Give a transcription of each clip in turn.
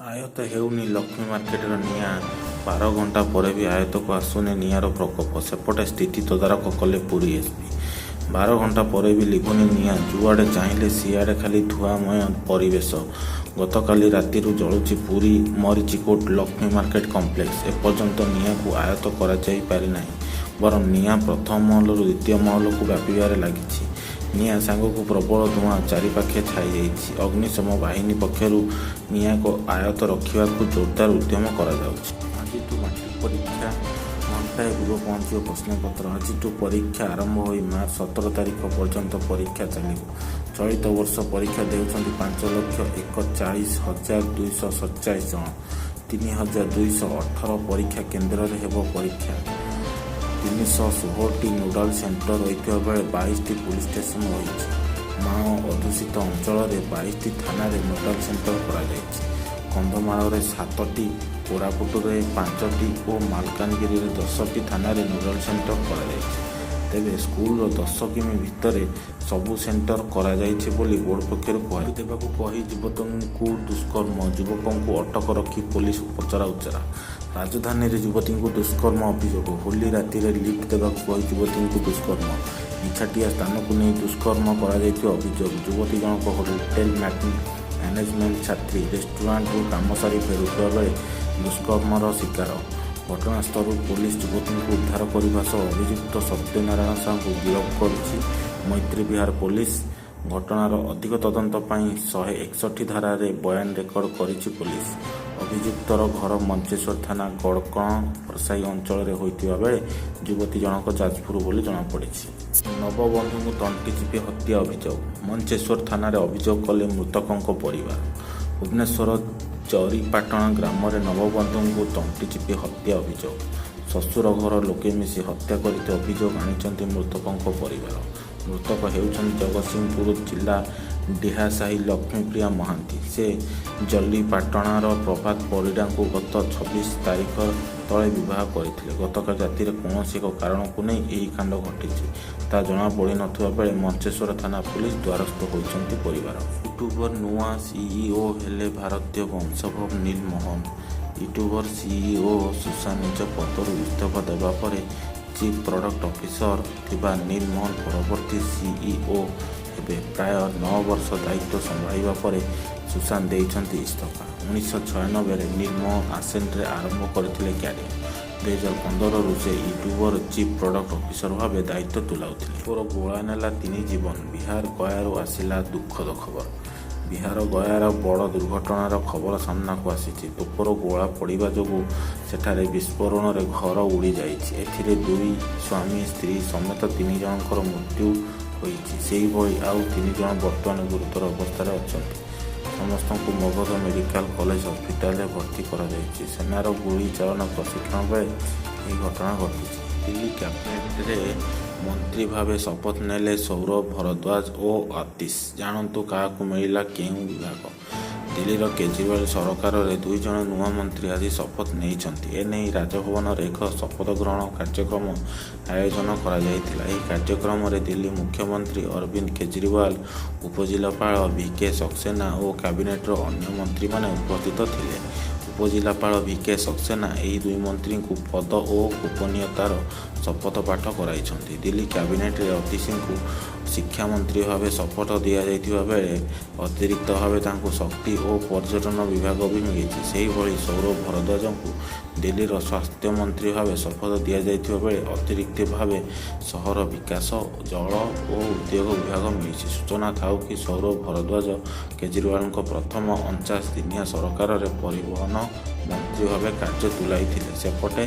ଆୟତ୍ତ ହେଉନି ଲକ୍ଷ୍ମୀ ମାର୍କେଟର ନିଆଁ। 12 ଘଣ୍ଟା ପରେ ବି ଆୟତ୍ତକୁ ଆସୁନି ନିଆଁର ପ୍ରକୋପ। ସେପଟେ ସ୍ଥିତି ତଦାରଖ କଲେ ପୁରୀ ଏସ୍ପି। 12 ଘଣ୍ଟା ପରେ ବି ଲିଭୁନି ନିଆଁ। ଯୁଆଡ଼େ ଚାହିଁଲେ ସିଆଡ଼େ ଖାଲି ଧୂଆଁମୟ ପରିବେଶ। ଗତକାଲି ରାତିରୁ ଜଳୁଛି ପୁରୀ ମରିଚିକୋଟ ଲକ୍ଷ୍ମୀ ମାର୍କେଟ କମ୍ପ୍ଲେକ୍ସ। ଏପର୍ଯ୍ୟନ୍ତ ନିଆଁକୁ ଆୟତ୍ତ କରାଯାଇ ପାରିନାହିଁ। ବରଂ ନିଆଁ ପ୍ରଥମ ମହଲରୁ ଦ୍ୱିତୀୟ ମହଲକୁ ବ୍ୟାପିବାରେ ଲାଗିଛି। ନିଆଁ ସାଙ୍ଗକୁ ପ୍ରବଳ ଧୂଆଁ ଚାରିପାଖେ ଛାଇଯାଇଛି। ଅଗ୍ନିଶମ ବାହିନୀ ପକ୍ଷରୁ ନିଆଁକୁ ଆୟତ୍ତ ରଖିବାକୁ ଜୋରଦାର ଉଦ୍ୟମ କରାଯାଉଛି। ଆଜିଠୁ ମାଟ୍ରିକ ପରୀକ୍ଷା ଘଣ୍ଟାଏ ପୂର୍ବ ପହଞ୍ଚିବ ପ୍ରଶ୍ନପତ୍ର। ଆଜିଠୁ ପରୀକ୍ଷା ଆରମ୍ଭ ହୋଇ ମାର୍ଚ୍ଚ 17 ତାରିଖ ପର୍ଯ୍ୟନ୍ତ ପରୀକ୍ଷା ଚାଲିବ। ଚଳିତ ବର୍ଷ ପରୀକ୍ଷା ଦେଉଛନ୍ତି 5,41,247 ଜଣ। 3,218 ପରୀକ୍ଷା କେନ୍ଦ୍ରରେ ହେବ ପରୀକ୍ଷା। 316ଟି ନୋଡାଲ ସେଣ୍ଟର ରହିଥିବା ବେଳେ 22ଟି ପୁଲିସ ଷ୍ଟେସନ ରହିଛି। ମାଓ ଅଧ୍ୟୁଷିତ ଅଞ୍ଚଳରେ 22ଟି ଥାନାରେ ନୋଡାଲ ସେଣ୍ଟର କରାଯାଇଛି। କନ୍ଧମାଳରେ 7ଟି, କୋରାପୁଟରେ 5ଟି ଓ ମାଲକାନଗିରିରେ 10ଟି ଥାନାରେ ନୋଡାଲ ସେଣ୍ଟର କରାଯାଇଛି। ତେବେ ସ୍କୁଲର 10 କିମି ଭିତରେ ସବୁ ସେଣ୍ଟର କରାଯାଇଛି ବୋଲି ବୋର୍ଡ ପକ୍ଷରୁ ଦେବାକୁ କହି ଯୁବତୀଙ୍କୁ ଦୁଷ୍କର୍ମ, ଯୁବକଙ୍କୁ ଅଟକ ରଖି ପୋଲିସ ପଚରାଉଚରା। ରାଜଧାନୀରେ ଯୁବତୀଙ୍କୁ ଦୁଷ୍କର୍ମ ଅଭିଯୋଗ। ହୋଲି ରାତିରେ ଲିଫ୍ଟ ଦେବାକୁ କହି ଯୁବତୀଙ୍କୁ ଦୁଷ୍କର୍ମ। ନିଛାଟିଆ ସ୍ଥାନକୁ ନେଇ ଦୁଷ୍କର୍ମ କରାଯାଇଥିବା ଅଭିଯୋଗ। ଯୁବତୀ ଜଣକ ହୋଟେଲ ମ୍ୟାନେଜମେଣ୍ଟ ଛାତ୍ରୀ। ରେଷ୍ଟୁରାଣ୍ଟରୁ କାମ ସାରି ଫେରୁଥିବା ବେଳେ ଦୁଷ୍କର୍ମର ଶିକାର। ଘଟଣାସ୍ଥଳରୁ ପୋଲିସ ଯୁବତୀଙ୍କୁ ଉଦ୍ଧାର କରିବା ସହ ଅଭିଯୁକ୍ତ ସତ୍ୟନାରାୟଣ ସାହୁଙ୍କୁ ଗିରଫ କରିଛି ମୈତ୍ରୀ ବିହାର ପୋଲିସ। ଘଟଣାର ଅଧିକ ତଦନ୍ତ ପାଇଁ 161 ଧାରାରେ ବୟାନ ରେକର୍ଡ କରିଛି ପୋଲିସ। ଅଭିଯୁକ୍ତର ଘର ମଞ୍ଚେଶ୍ୱର ଥାନା ଗଡ଼କଣ ପରସାଇ ଅଞ୍ଚଳରେ ହୋଇଥିବା ବେଳେ ଯୁବତୀ ଜଣକ ଯାଜପୁର ବୋଲି ଜଣାପଡ଼ିଛି। ନବବଧୂଙ୍କୁ ତଣ୍ଟି ଚିପି ହତ୍ୟା ଅଭିଯୋଗ। ମଞ୍ଚେଶ୍ୱର ଥାନାରେ ଅଭିଯୋଗ କଲେ ମୃତକଙ୍କ ପରିବାର। ଭୁବନେଶ୍ୱର ଜରିପାଟଣା ଗ୍ରାମରେ ନବବଧୂଙ୍କୁ ତଣ୍ଟି ଚିପି ହତ୍ୟା ଅଭିଯୋଗ। ଶ୍ୱଶୁର ଘର ଲୋକେ ମିଶି ହତ୍ୟା କରିଥିବା ଅଭିଯୋଗ ଆଣିଛନ୍ତି ମୃତକଙ୍କ ପରିବାର। ମୃତକ ହେଉଛନ୍ତି ଜଗତସିଂହପୁର ଜିଲ୍ଲା ଡିହାସାହି ଲକ୍ଷ୍ମୀପ୍ରିୟା ମହାନ୍ତି। ସେ ଜଲିପାଟଣାର ପ୍ରଭାତ ପରିଡ଼ାଙ୍କୁ ଗତ 26 ତାରିଖ ତଳେ ବିବାହ କରିଥିଲେ। ଗତକାଲି ରାତିରେ କୌଣସି ଏକ କାରଣକୁ ନେଇ ଏହି କାଣ୍ଡ ଘଟିଛି ତାହା ଜଣାପଡ଼ିନଥିବା ବେଳେ ମଞ୍ଚେଶ୍ୱର ଥାନା ପୁଲିସ ଦ୍ୱାରସ୍ଥ ହୋଇଛନ୍ତି ପରିବାର। ୟୁଟ୍ୟୁବର ନୂଆ ସିଇଓ ହେଲେ ଭାରତୀୟ ବଂଶୋଦ୍ଭବ ନୀଲ ମୋହନ। ୟୁଟ୍ୟୁବର ସିଇଓ ସୁଶାନ୍ତ ନିଜ ପଦରୁ ଇସ୍ତଫା ଦେବା ପରେ ଚିଫ୍ ପ୍ରଡକ୍ଟ ଅଫିସର ଥିବା ନୀଲ ମୋହନ ପରବର୍ତ୍ତୀ ସିଇଓ ହେବେ। ପ୍ରାୟ 9 ବର୍ଷ ଦାୟିତ୍ୱ ସମ୍ଭାଳିବା ପରେ ସୁଶାନ୍ତ ଦେଇଛନ୍ତି ଇସ୍ତଫା। 1996ରେ ନୀଲ ମୋହନ ଆସେଣ୍ଟରେ ଆରମ୍ଭ କରିଥିଲେ କ୍ୟାରିୟର। 2015ରୁ ସେ ୟୁଟ୍ୟୁବର ଚିଫ୍ ପ୍ରଡକ୍ଟ ଅଫିସର ଭାବେ ଦାୟିତ୍ୱ ତୁଲାଉଥିଲେ। ତୋର ଗୋଳା ନେଲା 3 ଜୀବନ। ବିହାର ଗୟାରୁ ଆସିଲା ଦୁଃଖଦ ଖବର। ବିହାର ଗୟାର ବଡ଼ ଦୁର୍ଘଟଣାର ଖବର ସାମ୍ନାକୁ ଆସିଛି। ତୋପର ଗୋଳା ପଡ଼ିବା ଯୋଗୁଁ ସେଠାରେ ବିସ୍ଫୋରଣରେ ଘର ଉଡ଼ି ଯାଇଛି। ଏଥିରେ 2 ସ୍ୱାମୀ ସ୍ତ୍ରୀ ସମେତ 3 ଜଣଙ୍କର ମୃତ୍ୟୁ ହୋଇଛି। ସେହିଭଳି ଆଉ 3 ଜଣ ବର୍ତ୍ତମାନ ଗୁରୁତର ଅବସ୍ଥାରେ ଅଛନ୍ତି। ସମସ୍ତଙ୍କୁ ମଗଧ ମେଡିକାଲ କଲେଜ ହସ୍ପିଟାଲରେ ଭର୍ତ୍ତି କରାଯାଇଛି। ସେନାର ଗୁଳି ଚାଳନା ପ୍ରଶିକ୍ଷଣ ବେଳେ ଏହି ଘଟଣା ଘଟିଛି। ଦିଲ୍ଲୀ କ୍ୟାବିନେଟରେ ମନ୍ତ୍ରୀ ଭାବେ ଶପଥ ନେଲେ ସୌରଭ ଭରଦ୍ୱାଜ ଓ ଆତିଶ। ଜାଣନ୍ତୁ କାହାକୁ ମିଳିଲା କେଉଁ ବିଭାଗ। ଦିଲ୍ଲୀର କେଜରିୱାଲ ସରକାରରେ 2 ଜଣ ନୂଆ ମନ୍ତ୍ରୀ ଆଜି ଶପଥ ନେଇଛନ୍ତି। ଏନେଇ ରାଜଭବନରେ ଏକ ଶପଥ ଗ୍ରହଣ କାର୍ଯ୍ୟକ୍ରମ ଆୟୋଜନ କରାଯାଇଥିଲା। ଏହି କାର୍ଯ୍ୟକ୍ରମରେ ଦିଲ୍ଲୀ ମୁଖ୍ୟମନ୍ତ୍ରୀ ଅରବିନ୍ଦ କେଜରିୱାଲ, ଉପଜିଲ୍ଲାପାଳ ଭିକେ ସକ୍ସେନା ଓ କ୍ୟାବିନେଟର ଅନ୍ୟ ମନ୍ତ୍ରୀମାନେ ଉପସ୍ଥିତ ଥିଲେ। ଉପଜିଲ୍ଲାପାଳ ଭିକେ ସକ୍ସେନା ଏହି 2 ମନ୍ତ୍ରୀଙ୍କୁ ପଦ ଓ ଗୋପନୀୟତାର ଶପଥ ପାଠ କରାଇଛନ୍ତି। ଦିଲ୍ଲୀ କ୍ୟାବିନେଟରେ ଅତିଶୀଙ୍କୁ ଶିକ୍ଷାମନ୍ତ୍ରୀ ଭାବେ ଶପଥ ଦିଆଯାଇଥିବା ବେଳେ ଅତିରିକ୍ତ ଭାବେ ତାଙ୍କୁ ଶକ୍ତି ଓ ପର୍ଯ୍ୟଟନ ବିଭାଗ ବି ମିଳିଛି। ସେହିଭଳି ସୌରଭ ଭରଦ୍ୱାଜଙ୍କୁ ଦିଲ୍ଲୀର ସ୍ୱାସ୍ଥ୍ୟ ମନ୍ତ୍ରୀ ଭାବେ ଶପଥ ଦିଆଯାଇଥିବା ବେଳେ ଅତିରିକ୍ତ ଭାବେ ସହର ବିକାଶ, ଜଳ ଓ ଉଦ୍ୟୋଗ ବିଭାଗ ମିଳିଛି। ସୂଚନା ଥାଉ କି ସୌରଭ ଭରଦ୍ୱାଜ କେଜରିୱାଲଙ୍କ ପ୍ରଥମ 49 ଦିନିଆ ସରକାରରେ ପରିବହନ ମନ୍ତ୍ରୀ ଭାବେ କାର୍ଯ୍ୟ ତୁଲାଇଥିଲେ। ସେପଟେ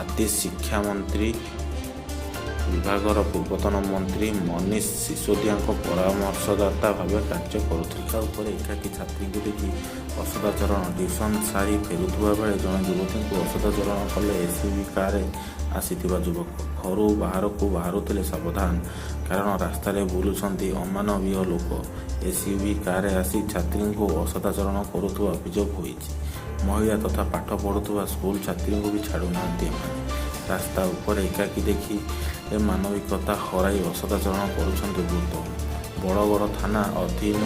ଆତିଶ ଶିକ୍ଷାମନ୍ତ୍ରୀ ବିଭାଗର ପୂର୍ବତନ ମନ୍ତ୍ରୀ ମନୀଷ ସିସୋଦିଆଙ୍କ ପରାମର୍ଶଦାତା ଭାବେ କାର୍ଯ୍ୟ କରୁଥିଲେ। ତା ଉପରେ ଏକାକୀ ଛାତ୍ରୀଙ୍କୁ ଦେଖି ଅସଦାଚରଣ। ଟ୍ୟୁସନ ସାରି ଫେରୁଥିବା ବେଳେ ଜଣେ ଯୁବତୀଙ୍କୁ ଅସଦାଚରଣ କଲେ ଏସ୍ୟୁଭି କାରରେ ଆସିଥିବା ଯୁବକ। ଘରୁ ବାହାରକୁ ବାହାରୁଥିଲେ ସାବଧାନ, କାରଣ ରାସ୍ତାରେ ବୁଲୁଛନ୍ତି ଅମାନବୀୟ ଲୋକ। ଏସ୍ୟୁଭି କାରରେ ଆସି ଛାତ୍ରୀଙ୍କୁ ଅସଦାଚରଣ କରୁଥିବା ଅଭିଯୋଗ ହୋଇଛି। ମହିଳା ତଥା ପାଠ ପଢ଼ୁଥିବା ସ୍କୁଲ ଛାତ୍ରୀଙ୍କୁ ବି ଛାଡ଼ୁନାହାନ୍ତି ଏମାନେ। ରାସ୍ତା ଉପରେ ଏକାକୀ ଦେଖି ମାନବିକତା ହରାଇ ଅସଦାଚରଣ କରୁଛନ୍ତି ବୃଦ୍ଧ। ବଡ଼ଗଡ଼ ଥାନା ଅଧୀନ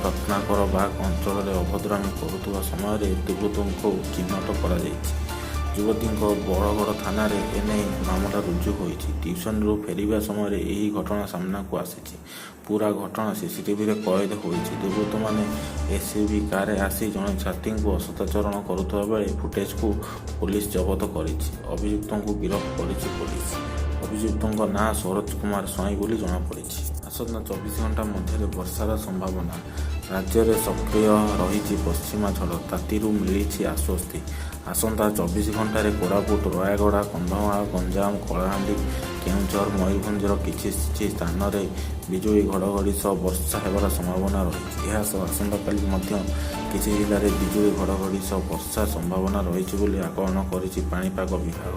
ରତ୍ନାକର ବାଗ ଅଞ୍ଚଳରେ ଅଭଦ୍ରାମୀ କରୁଥିବା ସମୟରେ ଦୁର୍ବୃତ୍ତଙ୍କୁ ଚିହ୍ନଟ କରାଯାଇଛି। ଯୁବତୀଙ୍କ ବରଗଡ଼ ଥାନାରେ ଏନେଇ ମାମଲା ରୁଜୁ ହୋଇଛି। ଟ୍ୟୁସନରୁ ଫେରିବା ସମୟରେ ଏହି ଘଟଣା ସାମ୍ନାକୁ ଆସିଛି। ପୂରା ଘଟଣା ସିସିଟିଭିରେ କଏଦ ହୋଇଛି। ଦୁର୍ବୃତ୍ତମାନେ ଏସ୍ୟୁଭି କାରରେ ଆସି ଜଣେ ଛାତ୍ରୀଙ୍କୁ ଅସଦାଚରଣ କରୁଥିବା ବେଳେ ଫୁଟେଜକୁ ପୋଲିସ ଜବତ କରିଛି। ଅଭିଯୁକ୍ତଙ୍କୁ ଗିରଫ କରିଛି ପୋଲିସ। ଅଭିଯୁକ୍ତଙ୍କ ନାଁ ସରୋଜ କୁମାର ସ୍ୱାଇଁ ବୋଲି ଜଣାପଡ଼ିଛି। ଆସନ୍ତା 24 ଘଣ୍ଟା ମଧ୍ୟରେ ବର୍ଷାର ସମ୍ଭାବନା। ରାଜ୍ୟରେ ସକ୍ରିୟ ରହିଛି ପଶ୍ଚିମା ଝଡ଼। ତାତିରୁ ମିଳିଛି ଆଶ୍ୱସ୍ତି। ଆସନ୍ତା 24 ଘଣ୍ଟାରେ କୋରାପୁଟ, ରାୟଗଡ଼ା, କନ୍ଧମାଳ, ଗଞ୍ଜାମ, କଳାହାଣ୍ଡି, କେଉଁଝର, ମୟୂରଭଞ୍ଜର କିଛି ସ୍ଥାନରେ ବିଜୁଳି ଘଡ଼ଘଡ଼ି ସହ ବର୍ଷା ହେବାର ସମ୍ଭାବନା ରହିଛି। ଏହା ସହ ଆସନ୍ତାକାଲି ମଧ୍ୟ କିଛି ଜିଲ୍ଲାରେ ବିଜୁଳି ଘଡ଼ଘଡ଼ି ସହ ବର୍ଷା ସମ୍ଭାବନା ରହିଛି ବୋଲି ଆକଳନ କରିଛି ପାଣିପାଗ ବିଭାଗ।